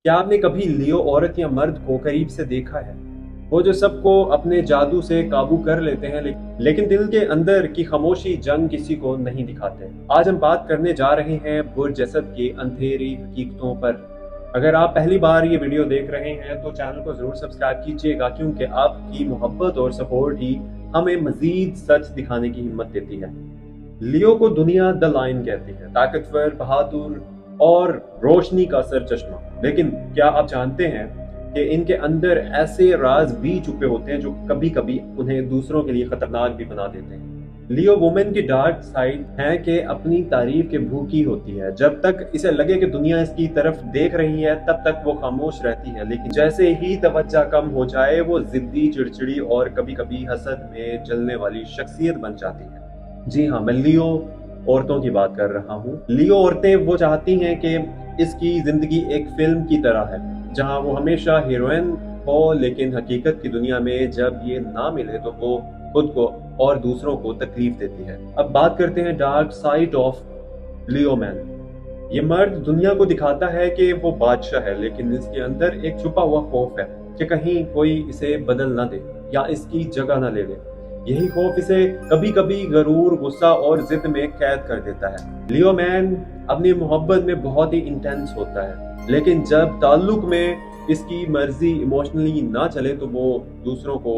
क्या आपने कभी लियो औरत या मर्द को करीब से देखा है? वो जो सबको अपने जादू से काबू कर लेते हैं, लेकिन दिल के अंदर की खामोशी जंग किसी को नहीं दिखाते। आज हम बात करने जा रहे हैं बुरजसद की अंधेरी हकीकतों पर। अगर आप पहली बार ये वीडियो देख रहे हैं तो चैनल को जरूर सब्सक्राइब कीजिएगा, क्योंकि आपकी मोहब्बत और सपोर्ट ही हमें मजीद सच दिखाने की हिम्मत देती है। लियो को दुनिया द लायन कहती है, ताकतवर, बहादुर और रोशनी का सर चश्मा। लेकिन क्या आप जानते हैं कि इनके अंदर ऐसे राज भी छुपे होते हैं जो कभी कभी उन्हें दूसरों के लिए खतरनाक भी बना देते हैं। लियो वुमेन की डार्क साइड है कि अपनी तारीफ के भूखी होती है। जब तक इसे लगे कि दुनिया इसकी तरफ देख रही है तब तक वो खामोश रहती है, लेकिन जैसे ही तवज्जो कम हो जाए वो जिद्दी, चिड़चिड़ी और कभी कभी हसद में जलने वाली शख्सियत बन जाती है। जी हाँ, मैं लियो औरतों की बात कर रहा हूँ। लियो औरतें वो चाहती हैं कि इसकी जिंदगी एक फिल्म की तरह है, जहाँ वो हमेशा हीरोइन हो, लेकिन हकीकत की दुनिया में जब ये ना मिले तो वो खुद को और दूसरों को तकलीफ देती है। अब बात करते हैं dark side of Leo man. ये मर्द दुनिया को दिखाता है कि वो बादशाह है, लेकिन इसके अंदर एक छुपा हुआ खौफ है कि कहीं कोई इसे बदल ना दे या इसकी जगह ना ले ले। यही खौफ इसे कभी कभी गरूर, गुस्सा और जिद में कैद कर देता है। लियो मैन अपनी मोहब्बत में बहुत ही इंटेंस होता है, लेकिन जब ताल्लुक में इसकी मर्जी इमोशनली ना चले तो वो दूसरों को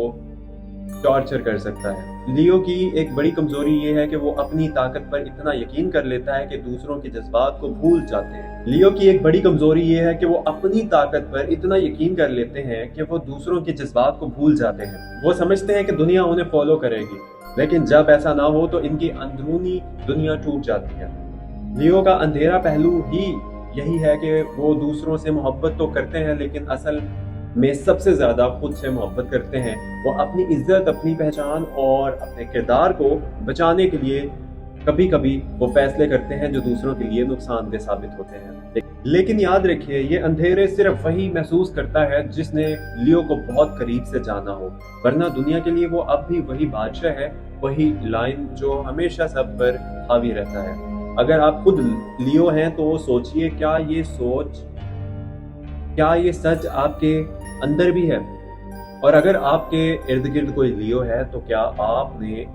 टॉर्चर कर सकता है। लियो की एक बड़ी कमजोरी ये है कि वो अपनी ताकत पर इतना यकीन कर लेता है कि दूसरों के जज्बात को भूल जाते हैं। लियो की एक बड़ी कमजोरी ये है कि वो अपनी ताकत पर इतना यकीन कर लेते हैं कि वो दूसरों के जज्बात को भूल जाते हैं। वो समझते हैं कि दुनिया उन्हें फॉलो करेगी, लेकिन जब ऐसा ना हो तो इनकी अंदरूनी दुनिया टूट जाती है। लियो का अंधेरा पहलू ही यही है कि वो दूसरों से मोहब्बत तो करते हैं, लेकिन असल में सबसे ज्यादा खुद से मोहब्बत करते हैं। वो अपनी इज्जत, अपनी पहचान और अपने किरदार को बचाने के लिए कभी कभी वो फैसले करते हैं जो दूसरों के लिए नुकसानदेह साबित होते हैं। लेकिन याद रखिए, ये अंधेरे सिर्फ वही महसूस करता है जिसने लियो को बहुत करीब से जाना हो, वरना दुनिया के लिए वो अब भी वही बादशाह है, वही लाइन जो हमेशा सब पर हावी रहता है। अगर आप खुद लियो हैं तो सोचिए, क्या ये सच आपके अंदर भी है? और अगर आपके इर्द गिर्द कोई लियो है तो क्या आपने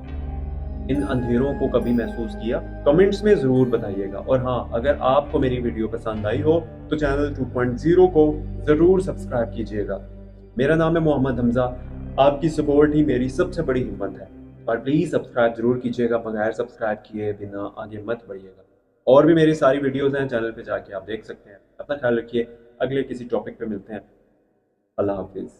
इन अंधेरों को कभी महसूस किया? कमेंट्स में जरूर बताइएगा। और हाँ, अगर आपको मेरी वीडियो पसंद आई हो तो चैनल 2.0 को जरूर सब्सक्राइब कीजिएगा। मेरा नाम है मोहम्मद हमजा। आपकी सपोर्ट ही मेरी सबसे बड़ी हिम्मत है, और प्लीज सब्सक्राइब जरूर कीजिएगा। बगैर सब्सक्राइब किए बिना आगे मत बढ़िएगा। और भी मेरी सारी वीडियोस हैं चैनल पे, जाके आप देख सकते हैं। अपना ख्याल रखिए। अगले किसी टॉपिक पे मिलते हैं। अल्लाह हाफिज।